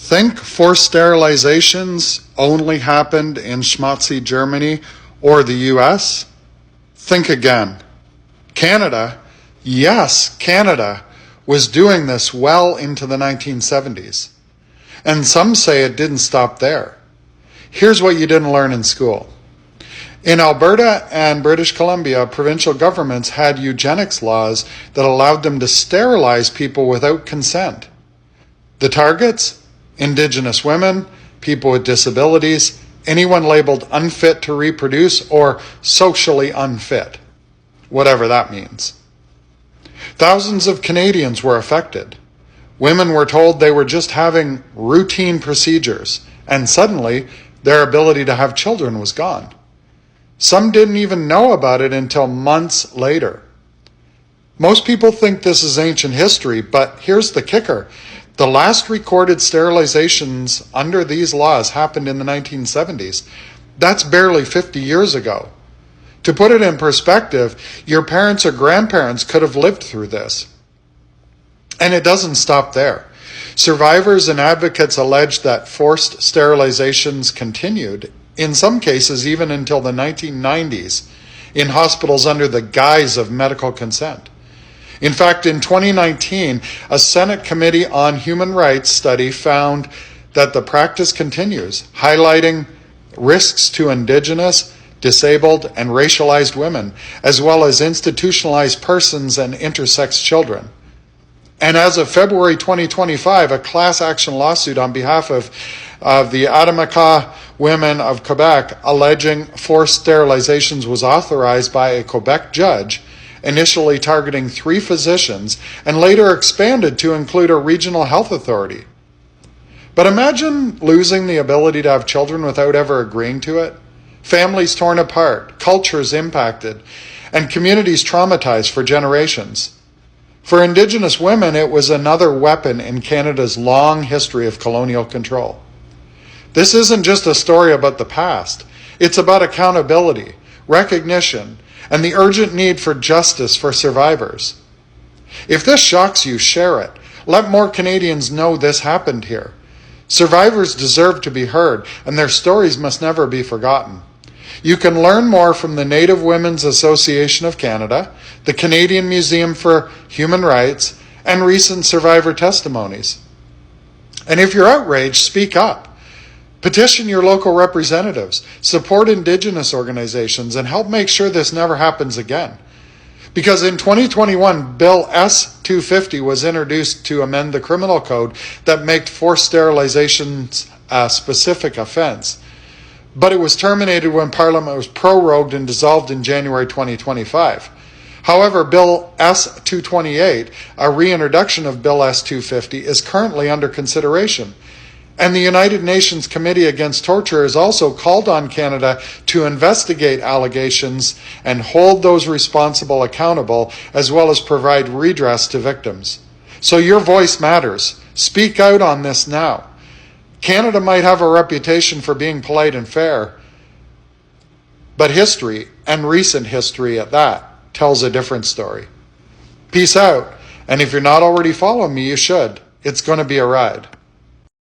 Think forced sterilizations only happened in schmutzy Germany or the US? Think again. Canada, yes, Canada was doing this well into the 1970s. And some say it didn't stop there. Here's what you didn't learn in school. In Alberta and British Columbia, provincial governments had eugenics laws that allowed them to sterilize people without consent. The targets? Indigenous women, people with disabilities, anyone labeled unfit to reproduce or socially unfit, whatever that means. Thousands of Canadians were affected. Women were told they were just having routine procedures, and suddenly their ability to have children was gone. Some didn't even know about it until months later. Most people think this is ancient history, but here's the kicker. The last recorded sterilizations under these laws happened in the 1970s. That's barely 50 years ago. To put it in perspective, your parents or grandparents could have lived through this. And it doesn't stop there. Survivors and advocates allege that forced sterilizations continued, in some cases even until the 1990s, in hospitals under the guise of medical consent. In fact, in 2019, a Senate Committee on Human Rights study found that the practice continues, highlighting risks to Indigenous, disabled, and racialized women, as well as institutionalized persons and intersex children. And as of February 2025, a class action lawsuit on behalf of the Atikamekw women of Quebec alleging forced sterilizations was authorized by a Quebec judge, initially targeting 3 physicians and later expanded to include a regional health authority. But imagine losing the ability to have children without ever agreeing to it. Families torn apart, cultures impacted, and communities traumatized for generations. For Indigenous women, it was another weapon in Canada's long history of colonial control. This isn't just a story about the past. It's about accountability, recognition, and the urgent need for justice for survivors. If this shocks you, share it. Let more Canadians know this happened here. Survivors deserve to be heard, and their stories must never be forgotten. You can learn more from the Native Women's Association of Canada, the Canadian Museum for Human Rights, and recent survivor testimonies. And if you're outraged, speak up. Petition your local representatives, support Indigenous organizations, and help make sure this never happens again. Because in 2021, Bill S-250 was introduced to amend the criminal code that made forced sterilizations a specific offense. But it was terminated when Parliament was prorogued and dissolved in January 2025. However, Bill S-228, a reintroduction of Bill S-250, is currently under consideration. And the United Nations Committee Against Torture has also called on Canada to investigate allegations and hold those responsible accountable, as well as provide redress to victims. So your voice matters. Speak out on this now. Canada might have a reputation for being polite and fair, but history, and recent history at that, tells a different story. Peace out. And if you're not already following me, you should. It's going to be a ride.